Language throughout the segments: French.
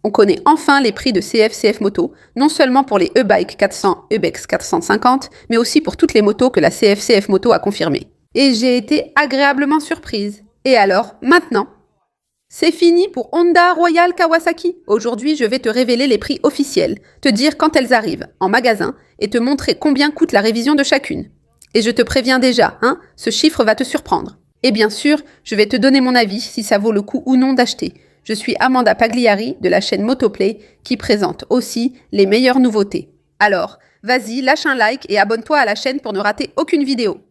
On connaît enfin les prix de CF Moto, non seulement pour les e-bike 400, e-bex 450, mais aussi pour toutes les motos que la CF Moto a confirmées. Et j'ai été agréablement surprise. Et alors, maintenant, c'est fini pour Honda, Royal, Kawasaki. Aujourd'hui, je vais te révéler les prix officiels, te dire quand elles arrivent en magasin et te montrer combien coûte la révision de chacune. Et je te préviens déjà, ce chiffre va te surprendre. Et bien sûr, je vais te donner mon avis si ça vaut le coup ou non d'acheter. Je suis Amanda Pagliari de la chaîne Motoplay qui présente aussi les meilleures nouveautés. Alors, vas-y, lâche un like et abonne-toi à la chaîne pour ne rater aucune vidéo.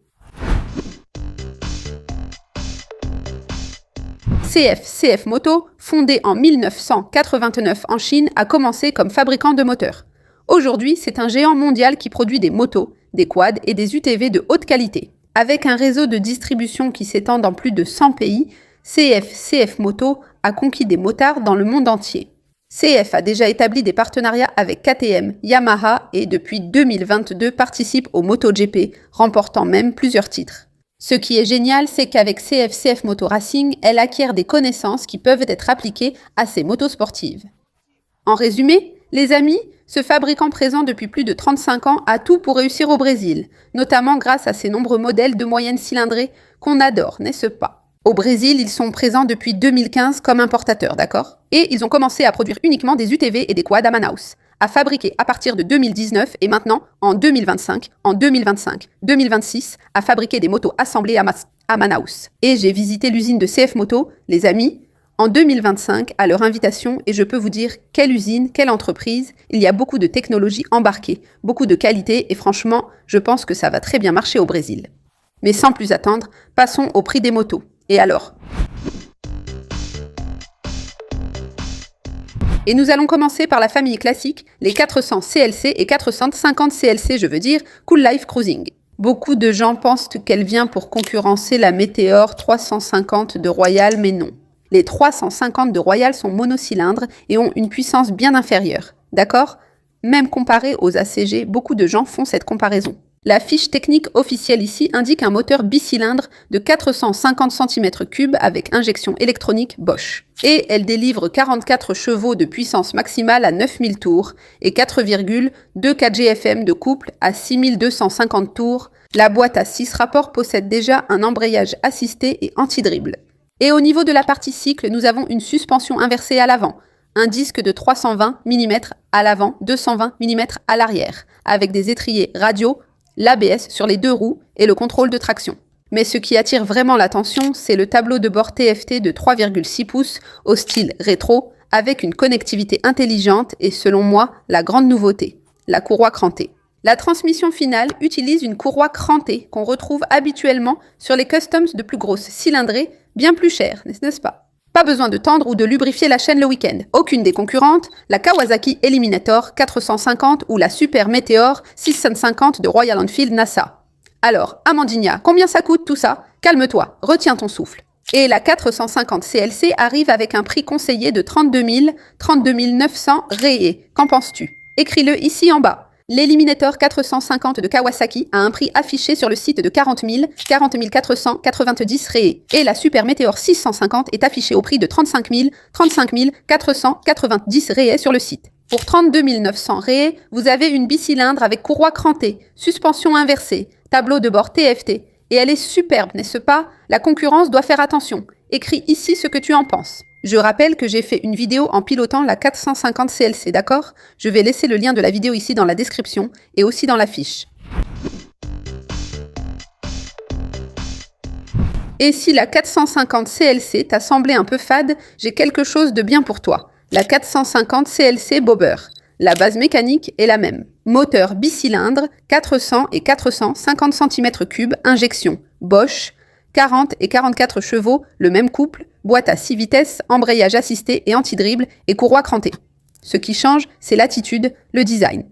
CF Moto, fondé en 1989 en Chine, a commencé comme fabricant de moteurs. Aujourd'hui, c'est un géant mondial qui produit des motos, des quads et des UTV de haute qualité. Avec un réseau de distribution qui s'étend dans plus de 100 pays, CF Moto a conquis des motards dans le monde entier. CF a déjà établi des partenariats avec KTM, Yamaha et depuis 2022 participe au MotoGP, remportant même plusieurs titres. Ce qui est génial, c'est qu'avec CF Moto Racing, elle acquiert des connaissances qui peuvent être appliquées à ses motos sportives. En résumé, les amis, ce fabricant présent depuis plus de 35 ans a tout pour réussir au Brésil, notamment grâce à ses nombreux modèles de moyenne cylindrée qu'on adore, n'est-ce pas ? Au Brésil, ils sont présents depuis 2015 comme importateurs, d'accord ? Et ils ont commencé à produire uniquement des UTV et des quads à Manaus, à fabriquer à partir de 2019 et maintenant, en 2025, 2026, à fabriquer des motos assemblées à Manaus. Et j'ai visité l'usine de CF Moto, les amis, en 2025, à leur invitation, et je peux vous dire, quelle usine, quelle entreprise, il y a beaucoup de technologies embarquées, beaucoup de qualité, et franchement, je pense que ça va très bien marcher au Brésil. Mais sans plus attendre, passons au prix des motos. Et alors ? Et nous allons commencer par la famille classique, les 400 CLC et 450 CLC, je veux dire Cool Life Cruising. Beaucoup de gens pensent qu'elle vient pour concurrencer la Meteor 350 de Royal, mais non. Les 350 de Royal sont monocylindres et ont une puissance bien inférieure, d'accord ? Même comparé aux ACG, beaucoup de gens font cette comparaison. La fiche technique officielle ici indique un moteur bicylindre de 450 cm3 avec injection électronique Bosch. Et elle délivre 44 chevaux de puissance maximale à 9000 tours et 4,2 kgfm de couple à 6250 tours. La boîte à 6 rapports possède déjà un embrayage assisté et anti-dribble. Et au niveau de la partie cycle, nous avons une suspension inversée à l'avant, un disque de 320 mm à l'avant, 220 mm à l'arrière, avec des étriers radio, l'ABS sur les deux roues et le contrôle de traction. Mais ce qui attire vraiment l'attention, c'est le tableau de bord TFT de 3,6 pouces au style rétro, avec une connectivité intelligente et selon moi, la grande nouveauté, la courroie crantée. La transmission finale utilise une courroie crantée qu'on retrouve habituellement sur les customs de plus grosses cylindrées, bien plus chères, n'est-ce pas ? Pas besoin de tendre ou de lubrifier la chaîne le week-end. Aucune des concurrentes, la Kawasaki Eliminator 450 ou la Super Meteor 650 de Royal Enfield NASA. Alors, Amandinia, combien ça coûte tout ça ? Calme-toi, retiens ton souffle. Et la 450 CLC arrive avec un prix conseillé de 32 900 rayés. Qu'en penses-tu ? Écris-le ici en bas. L'Eliminator 450 de Kawasaki a un prix affiché sur le site de 40 490 rayés. Et la Super Meteor 650 est affichée au prix de 35 490 rayés sur le site. Pour 32 900 rayés, vous avez une bicylindre avec courroie crantée, suspension inversée, tableau de bord TFT. Et elle est superbe, n'est-ce pas ? La concurrence doit faire attention. Écris ici ce que tu en penses. Je rappelle que j'ai fait une vidéo en pilotant la 450 CLC, d'accord ? Je vais laisser le lien de la vidéo ici dans la description et aussi dans la fiche. Et si la 450 CLC t'a semblé un peu fade, j'ai quelque chose de bien pour toi. La 450 CLC Bobber. La base mécanique est la même. Moteur bicylindre, 400 et 450 cm3, injection Bosch, 40 et 44 chevaux, le même couple, boîte à 6 vitesses, embrayage assisté et anti-dribble et courroie crantée. Ce qui change, c'est l'attitude, le design.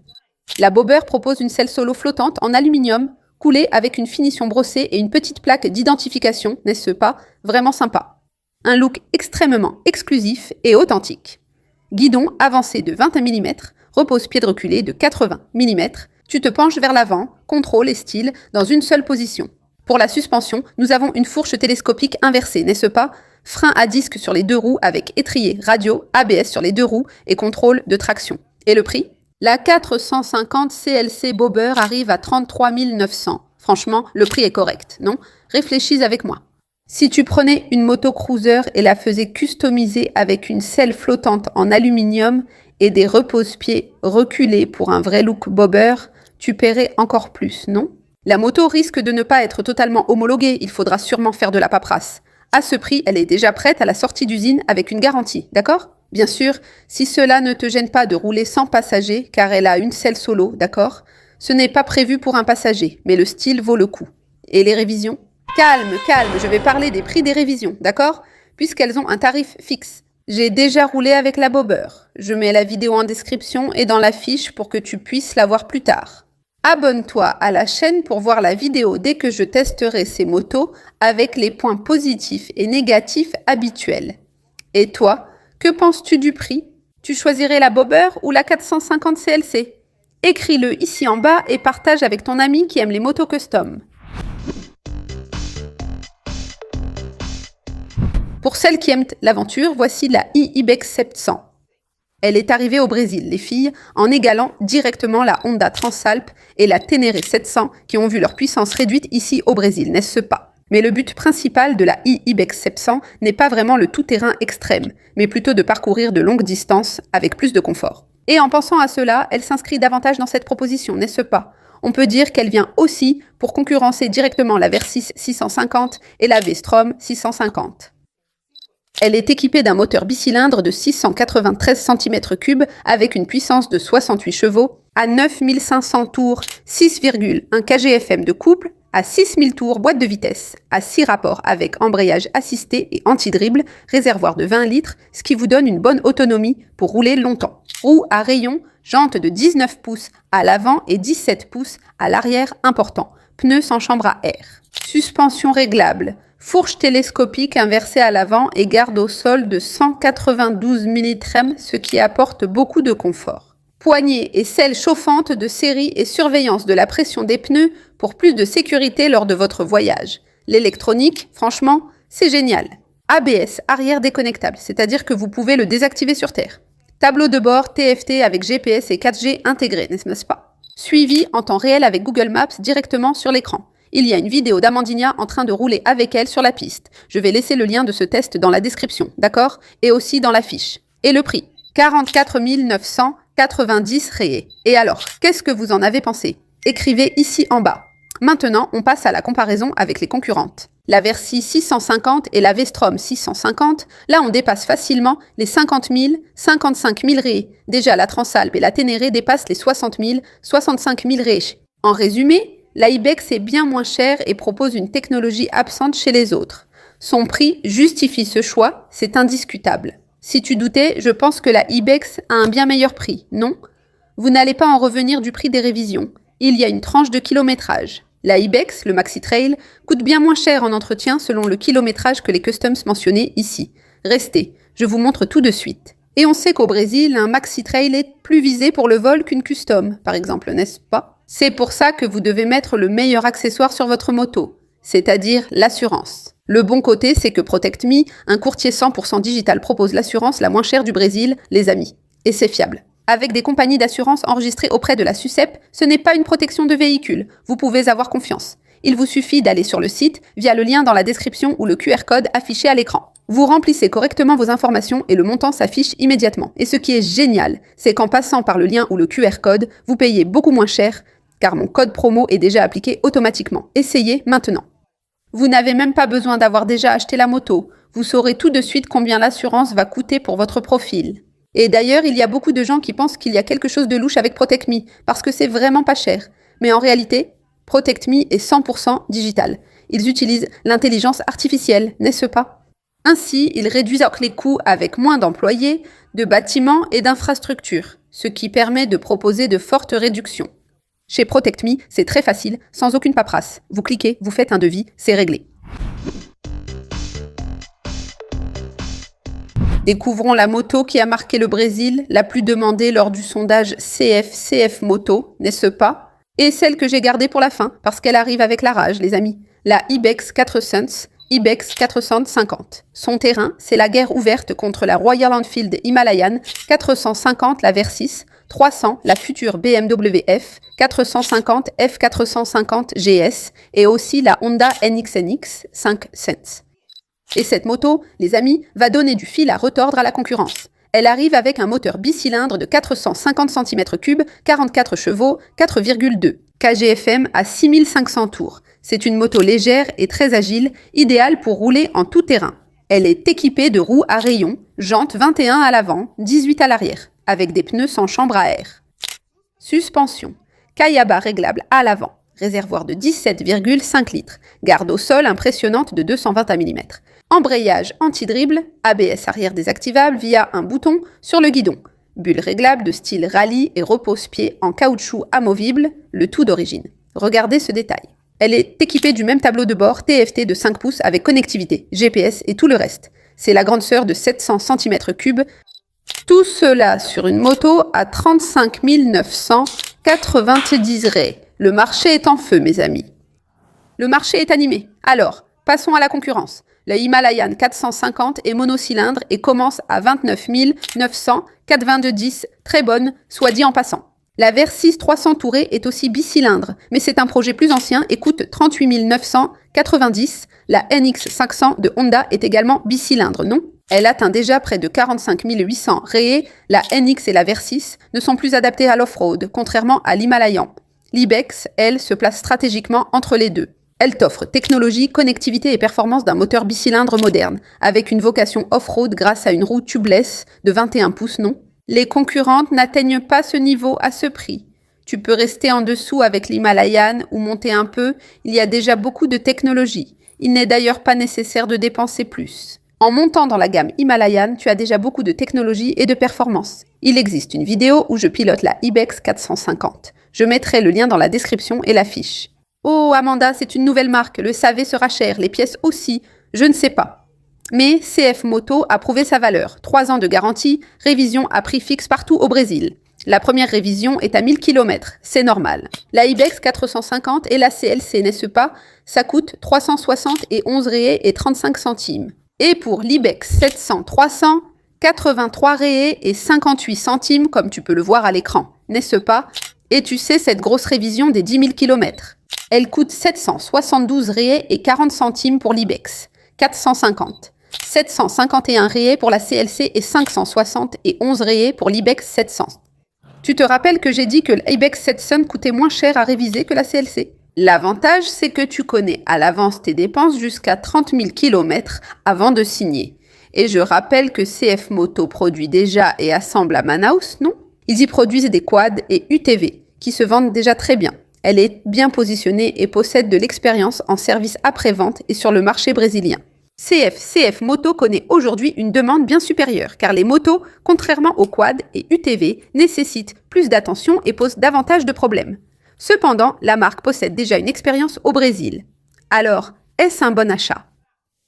La Bobber propose une selle solo flottante en aluminium, coulée avec une finition brossée et une petite plaque d'identification, n'est-ce pas ? Vraiment sympa. Un look extrêmement exclusif et authentique. Guidon avancé de 20 mm, repose-pied de reculé de 80 mm, tu te penches vers l'avant, contrôle et style dans une seule position. Pour la suspension, nous avons une fourche télescopique inversée, n'est-ce pas ? frein à disque sur les 2 roues avec étrier, radio, ABS sur les 2 roues et contrôle de traction. Et le prix ? La 450 CLC Bobber arrive à 33 900. Franchement, le prix est correct, non ? Réfléchis avec moi. Si tu prenais une moto cruiser et la faisais customiser avec une selle flottante en aluminium et des repose-pieds reculés pour un vrai look bobber, tu paierais encore plus, non ? La moto risque de ne pas être totalement homologuée, il faudra sûrement faire de la paperasse. À ce prix, elle est déjà prête à la sortie d'usine avec une garantie, d'accord ? Bien sûr, si cela ne te gêne pas de rouler sans passager, car elle a une selle solo, d'accord ? Ce n'est pas prévu pour un passager, mais le style vaut le coup. Et les révisions ? Calme, je vais parler des prix des révisions, d'accord ? Puisqu'elles ont un tarif fixe. J'ai déjà roulé avec la Bobber. Je mets la vidéo en description et dans la fiche pour que tu puisses la voir plus tard. Abonne-toi à la chaîne pour voir la vidéo dès que je testerai ces motos avec les points positifs et négatifs habituels. Et toi, que penses-tu du prix ? Tu choisirais la Bobber ou la 450 CLC ? Écris-le ici en bas et partage avec ton ami qui aime les motos custom. Pour celles qui aiment l'aventure, voici la iBEX 700. Elle est arrivée au Brésil, les filles, en égalant directement la Honda Transalp et la Ténéré 700 qui ont vu leur puissance réduite ici au Brésil, n'est-ce pas ? Mais le but principal de la iBEX 700 n'est pas vraiment le tout-terrain extrême, mais plutôt de parcourir de longues distances avec plus de confort. Et en pensant à cela, elle s'inscrit davantage dans cette proposition, n'est-ce pas ? On peut dire qu'elle vient aussi pour concurrencer directement la Versys 650 et la V-Strom 650. Elle est équipée d'un moteur bicylindre de 693 cm3 avec une puissance de 68 chevaux, à 9500 tours, 6,1 kgfm de couple, à 6000 tours boîte de vitesse, à 6 rapports avec embrayage assisté et anti-dribble, réservoir de 20 litres, ce qui vous donne une bonne autonomie pour rouler longtemps. Roues à rayon, jantes de 19 pouces à l'avant et 17 pouces à l'arrière important, pneus sans chambre à air. Suspension réglable. Fourche télescopique inversée à l'avant et garde au sol de 192 mm, ce qui apporte beaucoup de confort. Poignée et selle chauffante de série et surveillance de la pression des pneus pour plus de sécurité lors de votre voyage. L'électronique, franchement, c'est génial. ABS, arrière déconnectable, c'est-à-dire que vous pouvez le désactiver sur terre. Tableau de bord TFT avec GPS et 4G intégrés, n'est-ce pas ? Suivi en temps réel avec Google Maps directement sur l'écran. Il y a une vidéo d'Amandinia en train de rouler avec elle sur la piste. Je vais laisser le lien de ce test dans la description, d'accord ? Et aussi dans la fiche. Et le prix ? 44 990 réés. Et alors, qu'est-ce que vous en avez pensé ? Écrivez ici en bas. Maintenant, on passe à la comparaison avec les concurrentes. La Versys 650 et la V-Strom 650, là on dépasse facilement les 50 000, 55 000 réés. Déjà, la Transalp et la Ténéré dépassent les 60 000, 65 000 réés. En résumé, la iBEX est bien moins chère et propose une technologie absente chez les autres. Son prix justifie ce choix, c'est indiscutable. Si tu doutais, je pense que la iBEX a un bien meilleur prix, non ? Vous n'allez pas en revenir du prix des révisions. Il y a une tranche de kilométrage. La iBEX, le Maxi Trail, coûte bien moins cher en entretien selon le kilométrage que les customs mentionnés ici. Restez, je vous montre tout de suite. Et on sait qu'au Brésil, un Maxi Trail est plus visé pour le vol qu'une custom, par exemple, n'est-ce pas ? C'est pour ça que vous devez mettre le meilleur accessoire sur votre moto, c'est-à-dire l'assurance. Le bon côté, c'est que ProtectMe, un courtier 100% digital, propose l'assurance la moins chère du Brésil, les amis. Et c'est fiable. Avec des compagnies d'assurance enregistrées auprès de la SUCEP, ce n'est pas une protection de véhicule. Vous pouvez avoir confiance. Il vous suffit d'aller sur le site via le lien dans la description ou le QR code affiché à l'écran. Vous remplissez correctement vos informations et le montant s'affiche immédiatement. Et ce qui est génial, c'est qu'en passant par le lien ou le QR code, vous payez beaucoup moins cher, car mon code promo est déjà appliqué automatiquement. Essayez maintenant. Vous n'avez même pas besoin d'avoir déjà acheté la moto. Vous saurez tout de suite combien l'assurance va coûter pour votre profil. Et d'ailleurs, il y a beaucoup de gens qui pensent qu'il y a quelque chose de louche avec ProtectMe, parce que c'est vraiment pas cher. Mais en réalité, ProtectMe est 100% digital. Ils utilisent l'intelligence artificielle, n'est-ce pas ? Ainsi, ils réduisent les coûts avec moins d'employés, de bâtiments et d'infrastructures, ce qui permet de proposer de fortes réductions. Chez ProtectMe, c'est très facile, sans aucune paperasse. Vous cliquez, vous faites un devis, c'est réglé. Découvrons la moto qui a marqué le Brésil, la plus demandée lors du sondage CF Moto, n'est-ce pas ? Et celle que j'ai gardée pour la fin, parce qu'elle arrive avec la rage, les amis. La iBEX 400 Ibex 450. Son terrain, c'est la guerre ouverte contre la Royal Enfield Himalayan 450 la Versys, 300 la future BMW F, 450 F450 GS et aussi la Honda NXNX 5 Sense. Et cette moto, les amis, va donner du fil à retordre à la concurrence. Elle arrive avec un moteur bicylindre de 450 cm3, 44 chevaux, 4,2 kgfm à 6500 tours. C'est une moto légère et très agile, idéale pour rouler en tout terrain. Elle est équipée de roues à rayons, jantes 21 à l'avant, 18 à l'arrière, avec des pneus sans chambre à air. Suspension. Kayaba réglable à l'avant, réservoir de 17,5 litres, garde au sol impressionnante de 220 mm. Embrayage anti-dribble, ABS arrière désactivable via un bouton sur le guidon. Bulle réglable de style rallye et repose-pied en caoutchouc amovible, le tout d'origine. Regardez ce détail. Elle est équipée du même tableau de bord TFT de 5 pouces avec connectivité, GPS et tout le reste. C'est la grande sœur de 700 cm3. Tout cela sur une moto à 35 990 raies. Le marché est en feu, mes amis. Le marché est animé. Alors, passons à la concurrence. Le Himalayan 450 est monocylindre et commence à 29 900, 4,22, très bonne, soit dit en passant. La Versys 300 tourée est aussi bicylindre, mais c'est un projet plus ancien et coûte 38 990. La NX 500 de Honda est également bicylindre, non? Elle atteint déjà près de 45 800 rayés. La NX et la Versys ne sont plus adaptées à l'off-road, contrairement à l'Himalayan. L'Ibex, elle, se place stratégiquement entre les deux. Elle t'offre technologie, connectivité et performance d'un moteur bicylindre moderne, avec une vocation off-road grâce à une roue tubeless de 21 pouces, non? Les concurrentes n'atteignent pas ce niveau à ce prix. Tu peux rester en dessous avec l'Himalayan ou monter un peu, il y a déjà beaucoup de technologie. Il n'est d'ailleurs pas nécessaire de dépenser plus. En montant dans la gamme Himalayan, tu as déjà beaucoup de technologie et de performance. Il existe une vidéo où je pilote la Ibex 450. Je mettrai le lien dans la description et l'affiche. Oh Amanda, c'est une nouvelle marque, le SAV sera cher, les pièces aussi, je ne sais pas. Mais CF Moto a prouvé sa valeur, 3 ans de garantie, révision à prix fixe partout au Brésil. La première révision est à 1000 km, c'est normal. La Ibex 450 et la CLC, n'est-ce pas? Ça coûte 371 rayés et 35 centimes. Et pour l'Ibex 700-300, 83 rayés et 58 centimes, comme tu peux le voir à l'écran, n'est-ce pas? Et tu sais cette grosse révision des 10 000 km. Elle coûte 772 rayés et 40 centimes pour l'Ibex, 450. 751 rayés pour la CLC et 571 rayés pour l'Ibex 700. Tu te rappelles que j'ai dit que l'Ibex 700 coûtait moins cher à réviser que la CLC? L'avantage, c'est que tu connais à l'avance tes dépenses jusqu'à 30 000 km avant de signer. Et je rappelle que CF Moto produit déjà et assemble à Manaus, non? Ils y produisent des quads et UTV, qui se vendent déjà très bien. Elle est bien positionnée et possède de l'expérience en service après-vente et sur le marché brésilien. CF Moto connaît aujourd'hui une demande bien supérieure, car les motos, contrairement aux quads et UTV, nécessitent plus d'attention et posent davantage de problèmes. Cependant, la marque possède déjà une expérience au Brésil. Alors, est-ce un bon achat?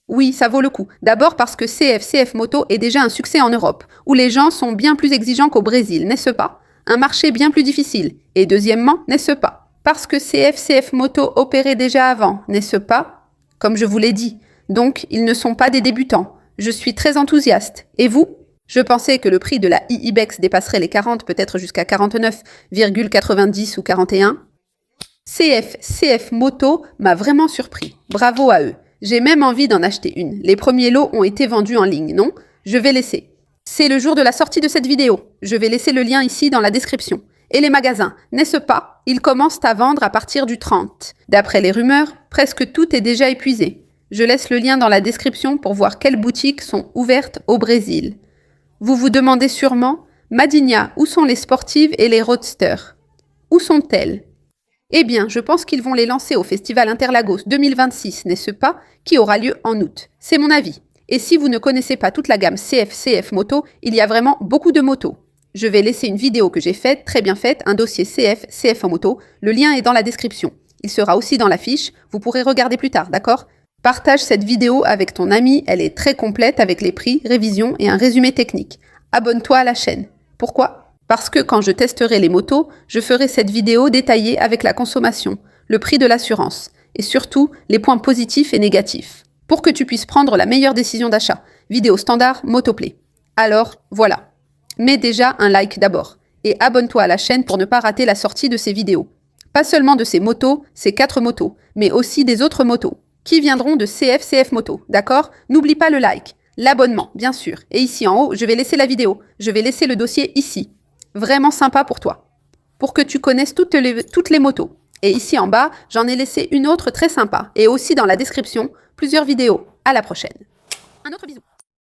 Oui, ça vaut le coup. D'abord parce que CF Moto est déjà un succès en Europe, où les gens sont bien plus exigeants qu'au Brésil, n'est-ce pas? Un marché bien plus difficile. Et deuxièmement, n'est-ce pas? Parce que CF Moto opérait déjà avant, n'est-ce pas? Comme je vous l'ai dit. Donc, ils ne sont pas des débutants. Je suis très enthousiaste. Et vous? Je pensais que le prix de la Ibex dépasserait les 40, peut-être jusqu'à 49,90 ou 41. CF Moto m'a vraiment surpris. Bravo à eux. J'ai même envie d'en acheter une. Les premiers lots ont été vendus en ligne, non? Je vais laisser. C'est le jour de la sortie de cette vidéo. Je vais laisser le lien ici dans la description. Et les magasins, n'est-ce pas? Ils commencent à vendre à partir du 30. D'après les rumeurs, presque tout est déjà épuisé. Je laisse le lien dans la description pour voir quelles boutiques sont ouvertes au Brésil. Vous vous demandez sûrement, Madinha, où sont les sportives et les roadsters? Où sont-elles? Eh bien, je pense qu'ils vont les lancer au Festival Interlagos 2026, n'est-ce pas? Qui aura lieu en août. C'est mon avis. Et si vous ne connaissez pas toute la gamme CF Moto, il y a vraiment beaucoup de motos. Je vais laisser une vidéo que j'ai faite, très bien faite, un dossier CF Moto. Le lien est dans la description. Il sera aussi dans la fiche. Vous pourrez regarder plus tard, d'accord? Partage cette vidéo avec ton ami. Elle est très complète avec les prix, révisions et un résumé technique. Abonne-toi à la chaîne. Pourquoi? Parce que quand je testerai les motos, je ferai cette vidéo détaillée avec la consommation, le prix de l'assurance et surtout les points positifs et négatifs. pour que tu puisses prendre la meilleure décision d'achat. Vidéo standard, Motoplay. Alors, voilà. Mets déjà un like d'abord. Et abonne-toi à la chaîne pour ne pas rater la sortie de ces vidéos. Pas seulement de ces motos, ces 4 motos, mais aussi des autres motos, qui viendront de CF Moto, d'accord? N'oublie pas le like, l'abonnement, bien sûr. Et ici en haut, je vais laisser la vidéo. Je vais laisser le dossier ici. Vraiment sympa pour toi. Pour que tu connaisses toutes les motos. Et ici en bas, j'en ai laissé une autre très sympa. Et aussi dans la description, plusieurs vidéos. À la prochaine. Un autre bisou.